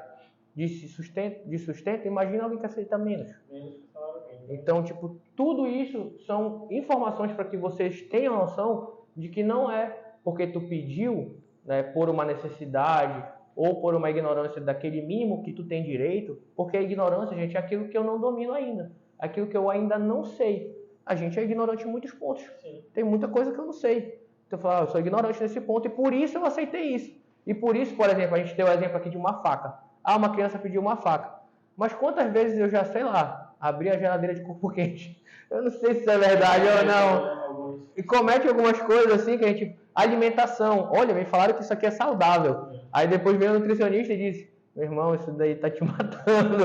de sustento, imagina alguém que aceita menos. Então, tipo, tudo isso são informações para que vocês tenham noção de que não é porque tu pediu, né, por uma necessidade ou por uma ignorância daquele mínimo que tu tem direito, porque a ignorância, gente, é aquilo que eu não domino ainda, aquilo que eu ainda não sei. A gente é ignorante em muitos pontos. Sim. Tem muita coisa que eu não sei. Então eu falo, eu sou ignorante nesse ponto e por isso eu aceitei isso. E por isso, por exemplo, a gente tem o exemplo aqui de uma faca. Uma criança pediu uma faca. Mas quantas vezes eu já, sei lá, abri a geladeira de corpo quente? Eu não sei se isso é verdade ou não. E comete algumas coisas assim que a gente... Alimentação. Olha, me falaram que isso aqui é saudável. Aí depois veio o nutricionista e disse, meu irmão, isso daí tá te matando.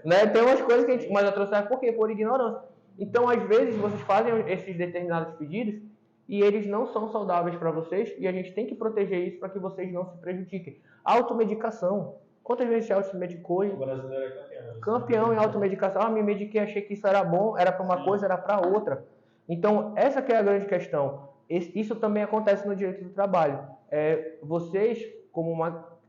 Né? Tem umas coisas que a gente... Mas eu trouxe por quê? Por ignorância. Então, às vezes, vocês fazem esses determinados pedidos e eles não são saudáveis para vocês e a gente tem que proteger isso para que vocês não se prejudiquem. Automedicação. Quantas vezes você automedicou? O brasileiro é campeão. Campeão em automedicação. Me mediquei, achei que isso era bom, era para uma coisa, era para outra. Então, essa que é a grande questão. Isso também acontece no direito do trabalho. Vocês,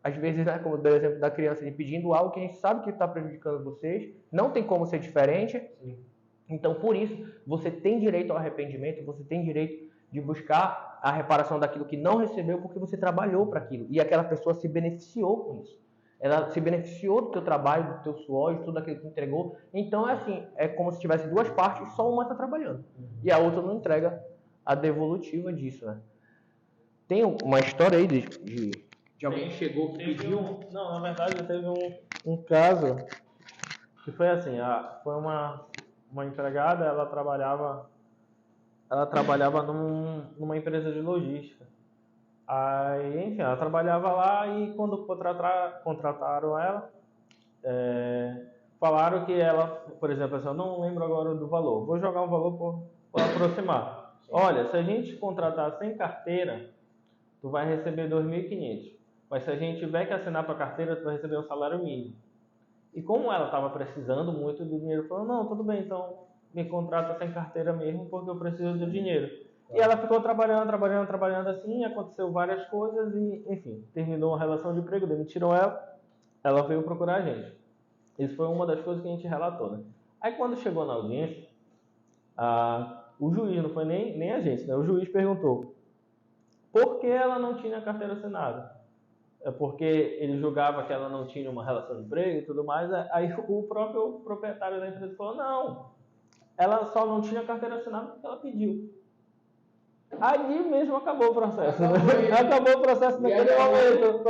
às vezes, né, como deu o exemplo da criança, pedindo algo que a gente sabe que está prejudicando vocês, não tem como ser diferente. Sim. Então, por isso, você tem direito ao arrependimento, você tem direito de buscar a reparação daquilo que não recebeu porque você trabalhou para aquilo. E aquela pessoa se beneficiou com isso. Ela se beneficiou do teu trabalho, do teu suor, de tudo aquilo que entregou. Então, é assim, é como se tivesse duas partes, só uma está trabalhando. E a outra não entrega a devolutiva disso, né? Tem uma história aí de alguém que chegou que pediu... Não, na verdade, teve um caso que foi assim, foi uma empregada, ela trabalhava numa empresa de logística. Aí, enfim, ela trabalhava lá e quando contrataram ela, falaram que ela, por exemplo, assim, eu não lembro agora do valor, vou jogar um valor por aproximar. Olha, se a gente contratar sem carteira, tu vai receber 2.500. Mas se a gente tiver que assinar para a carteira, tu vai receber um salário mínimo. E como ela estava precisando muito do dinheiro, falou, não, tudo bem, então me contrata sem carteira mesmo, porque eu preciso do dinheiro. E ela ficou trabalhando assim, aconteceu várias coisas e, enfim, terminou a relação de emprego, demitiram ela veio procurar a gente. Isso foi uma das coisas que a gente relatou, né? Aí quando chegou na audiência, o juiz, não foi nem a gente, né? O juiz perguntou por que ela não tinha carteira assinada. É porque ele julgava que ela não tinha uma relação de emprego e tudo mais. Aí o próprio proprietário da empresa falou, não, ela só não tinha carteira assinada porque ela pediu. Ali mesmo acabou o processo. Acabou o processo naquele momento.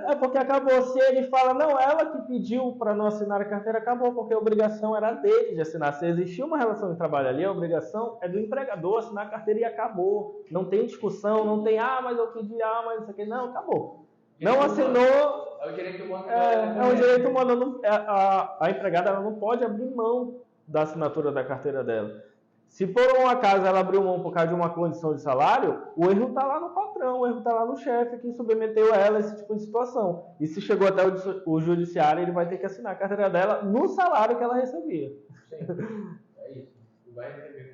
É porque acabou. Se ele fala, não, ela que pediu para não assinar a carteira, acabou, porque a obrigação era dele de assinar. Se existia uma relação de trabalho ali, a obrigação é do empregador assinar a carteira e acabou. Não tem discussão, não tem, mas eu pedi, mas isso aqui. Não, acabou. Não assinou. É o direito humano. É um direito humano. A empregada ela não pode abrir mão da assinatura da carteira dela. Se por um acaso ela abriu mão por causa de uma condição de salário, o erro está lá no patrão, o erro está lá no chefe que submeteu ela a esse tipo de situação. E se chegou até o judiciário, ele vai ter que assinar a carteira dela no salário que ela recebia. Sim, é isso. Vai receber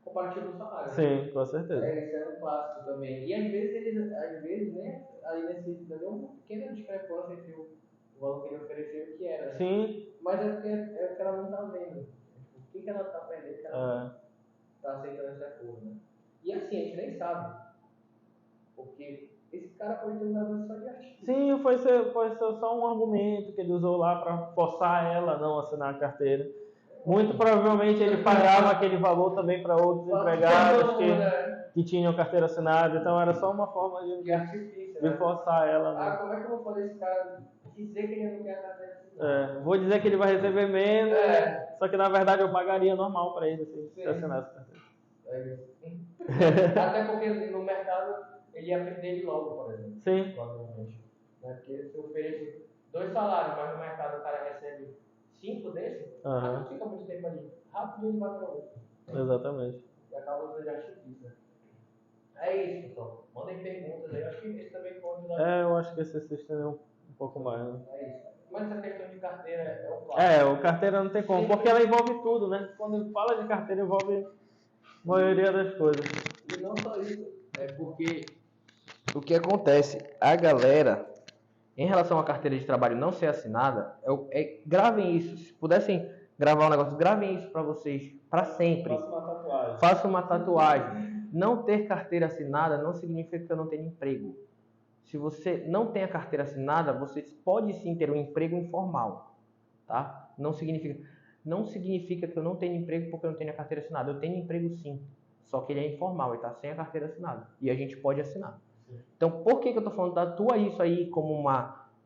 compartilho do salário. Sim, com certeza. Isso é um clássico também. E às vezes, né, aí nesse deu uma pequena discrepância entre o valor que ele ofereceu e o que era. Sim. Mas é o que ela não está vendo. O que ela está perdendo que ela está aceitando esse acordo, né? E assim, a gente nem sabe. Porque esse cara pode ter usado isso só de artigo. Sim, foi ser só um argumento que ele usou lá para forçar ela a não assinar a carteira. Muito provavelmente ele pagava aquele valor também para outros empregados que tinham carteira assinada, então era só uma forma de artifício, de forçar ela. Né? Como é que eu vou fazer esse cara dizer que ele não quer a carteira assinada? Vou dizer que ele vai receber menos, só que na verdade eu pagaria normal para ele se assinasse a carteira. Até porque no mercado ele ia perder ele logo, por exemplo. Sim. Provavelmente. Porque se eu ofereço 2 salários, mas no mercado o cara recebe 5 desses, não fica muito tempo ali. Rápido ele vai para outro. Exatamente. E acaba usando de artifício. É isso, pessoal. Mandem perguntas aí. Eu acho que esse também pode ajudar. Eu acho que esse se estendeu um pouco mais. Né? É isso. Mas essa questão de carteira é o clássico. O carteira não tem como, porque ela envolve tudo, né? Quando fala de carteira, envolve a maioria das coisas. E não só isso. É porque o que acontece? A galera, em relação à carteira de trabalho não ser assinada, gravem isso. Se pudessem gravar um negócio, gravem isso para vocês, para sempre. Faça uma tatuagem. Não ter carteira assinada não significa que eu não tenho emprego. Se você não tem a carteira assinada, você pode sim ter um emprego informal, tá? Não significa que eu não tenho emprego porque eu não tenho a carteira assinada. Eu tenho emprego sim, só que ele é informal, ele está sem a carteira assinada. E a gente pode assinar. Sim. Então, por que eu estou falando? Tatua isso aí como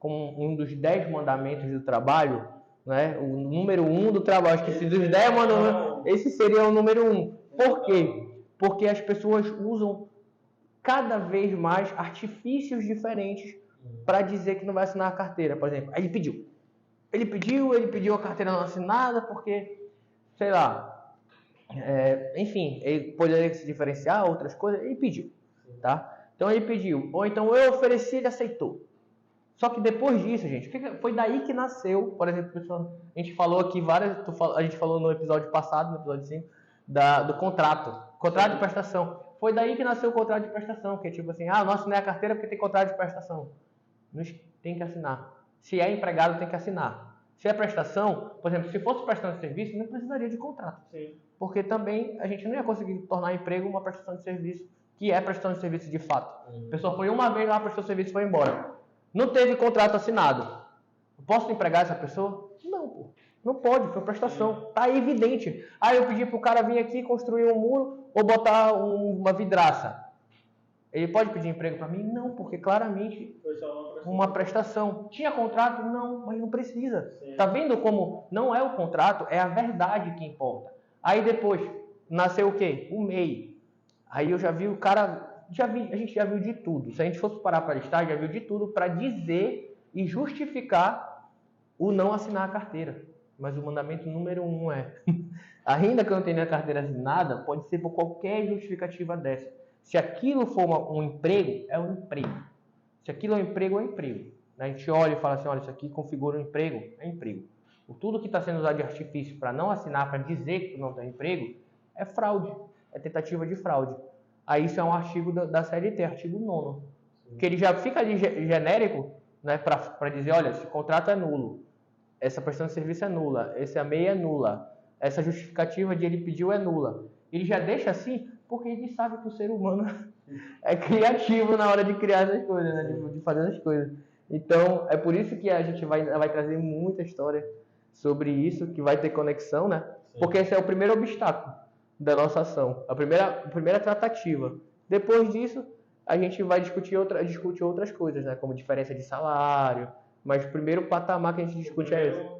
um dos 10 mandamentos do trabalho, né? O número 1 do trabalho. Acho que se dos 10 mandamentos, esse seria o número 1. Por quê? Porque as pessoas usam cada vez mais artifícios diferentes para dizer que não vai assinar a carteira. Por exemplo, aí ele pediu a carteira não assinada porque, sei lá, enfim, ele poderia se diferenciar, outras coisas, ele pediu, tá? Então ele pediu, ou então eu ofereci, ele aceitou. Só que depois disso, gente, foi daí que nasceu, por exemplo, a gente falou aqui a gente falou no episódio passado, no episódio 5, do contrato de prestação. Foi daí que nasceu o contrato de prestação, que é tipo assim, não assinei a carteira porque tem contrato de prestação. Tem que assinar. Se é empregado, tem que assinar. Se é prestação, por exemplo, se fosse prestação de serviço, não precisaria de contrato. Sim. Porque também a gente não ia conseguir tornar emprego uma prestação de serviço, que é prestação de serviço de fato. A pessoa foi uma vez lá, prestou serviço e foi embora. Não teve contrato assinado. Posso empregar essa pessoa? Não, pô. Não pode, foi prestação. Tá evidente. Eu pedi pro cara vir aqui construir um muro ou botar uma vidraça. Ele pode pedir emprego para mim? Não, porque claramente foi só uma prestação. Tinha contrato? Não, mas não precisa. Sim. Tá vendo como não é o contrato, é a verdade que importa. Aí depois, nasceu o quê? O MEI. Aí eu já vi o cara, a gente já viu de tudo. Se a gente fosse parar para listar, já viu de tudo para dizer e justificar o não assinar a carteira. Mas o mandamento número 1 é, ainda que eu não tenha a carteira assinada, pode ser por qualquer justificativa dessa. Se aquilo for um emprego, é um emprego. Se aquilo é um emprego, é um emprego. A gente olha e fala assim, olha, isso aqui configura um emprego, é emprego. Tudo que está sendo usado de artifício para não assinar, para dizer que tu não tem emprego, é fraude, é tentativa de fraude. Aí isso é um artigo da CLT, artigo 9º. Que ele já fica ali genérico, né, para dizer, olha, esse contrato é nulo. Essa prestação de serviço é nula, esse MEI é nula, essa justificativa de ele pediu é nula. Ele já deixa assim porque ele sabe que o ser humano é criativo na hora de criar essas coisas, né? De fazer as coisas. Então, é por isso que a gente vai trazer muita história sobre isso, que vai ter conexão, né? Porque esse é o primeiro obstáculo da nossa ação, a primeira tratativa. Depois disso, a gente vai discutir outras coisas, né? Como diferença de salário, mas o primeiro patamar que a gente discute é esse.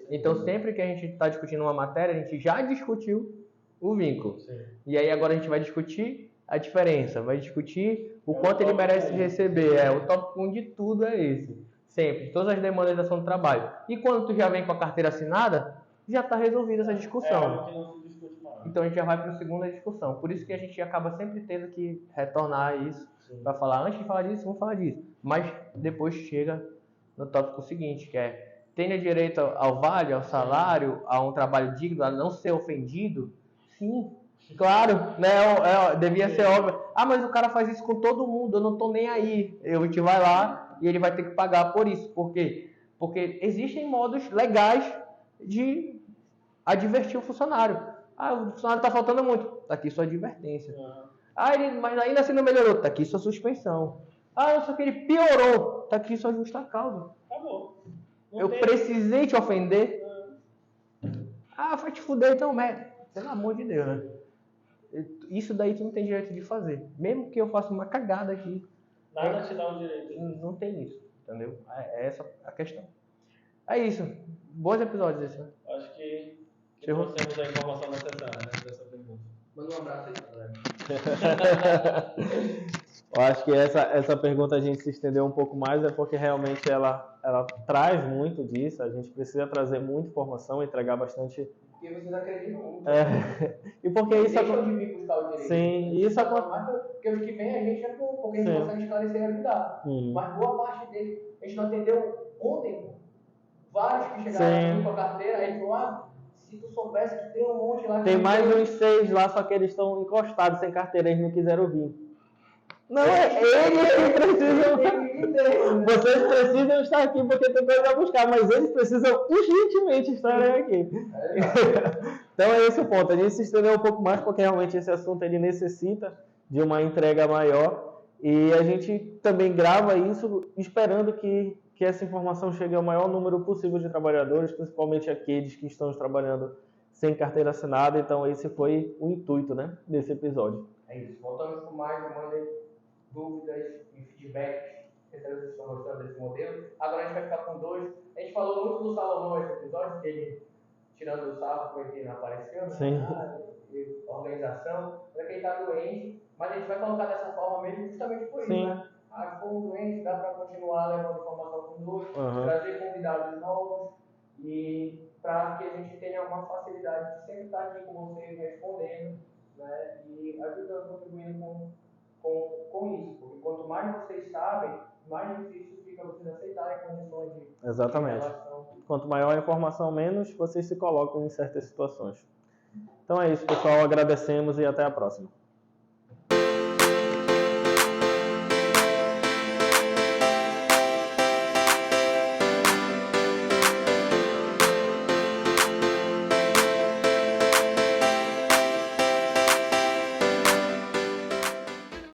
Então, sempre que a gente está discutindo uma matéria, a gente já discutiu o vínculo. Sim. E aí agora a gente vai discutir a diferença, vai discutir o quanto ele merece receber. O tópico 1 de tudo é esse. Sempre, de todas as demandas da ação do trabalho. E quando tu já vem com a carteira assinada, já está resolvida essa discussão. Então a gente já vai para a segunda discussão. Por isso que a gente acaba sempre tendo que retornar a isso para falar, antes de falar disso, vamos falar disso. Mas depois chega no tópico seguinte, que é tenha direito ao vale, ao salário, a um trabalho digno, a não ser ofendido? Sim, claro, né? Devia ser óbvio. Ah, mas o cara faz isso com todo mundo, eu não tô nem aí. A gente vai lá e ele vai ter que pagar por isso. Por quê? Porque existem modos legais de advertir o funcionário. Ah, o funcionário está faltando muito. Está aqui sua advertência. Ah, mas ainda assim não melhorou. Está aqui sua suspensão. Ah, não sei o que, ele piorou. Está aqui sua justa causa. Acabou. Eu precisei te ofender? Ah, vai te fuder então, merda. Pelo amor de Deus, né? Isso daí tu não tem direito de fazer. Mesmo que eu faça uma cagada aqui. Nada te dá o direito. Não tem isso, entendeu? É essa a questão. É isso. Bons episódios esse, né? Acho que trouxemos a informação necessária, né, dessa pergunta. Manda um abraço aí, galera. Eu acho que essa pergunta a gente se estendeu um pouco mais, é porque realmente ela traz muito disso. A gente precisa trazer muita informação, entregar bastante. Porque vocês acreditam muito. E porque isso deixam de vir buscar o direito. Sim, isso acontece. Porque os que vem a gente é porque a gente consegue esclarecer e ajudar. Mas boa parte deles, a gente não atendeu ontem. Vários que chegaram aqui com a carteira, aí falou, se tu soubesse que tem um monte lá... Tem mais uns 6 lá, só que eles estão encostados sem carteira, eles não quiseram vir. Não, eles precisam... Vocês precisam estar aqui porque tem coisa a buscar, mas eles precisam urgentemente estarem aqui. Então é esse o ponto. A gente se estendeu um pouco mais porque realmente esse assunto ele necessita de uma entrega maior e a gente também grava isso esperando que essa informação chegue ao maior número possível de trabalhadores, principalmente aqueles que estão trabalhando sem carteira assinada. Então esse foi o intuito, né, desse episódio. É isso. Voltamos com mais, mandem dúvidas e feedbacks se vocês estão gostando desse modelo. Agora a gente vai ficar com 2. A gente falou muito do Salomão nesse episódio, que ele, tirando o sarro, foi que não apareceu, né? Organização, para quem está doente, mas a gente vai colocar dessa forma mesmo justamente por isso, né? Se for um doente, dá para continuar levando informação com 2, trazer convidados novos e para que a gente tenha uma facilidade de sempre estar aqui com vocês respondendo, né? E ajudando, contribuindo com isso, porque quanto mais vocês sabem, mais difícil fica vocês aceitarem condições de relação. Quanto maior a informação, menos vocês se colocam em certas situações. Então é isso, pessoal. Agradecemos e até a próxima.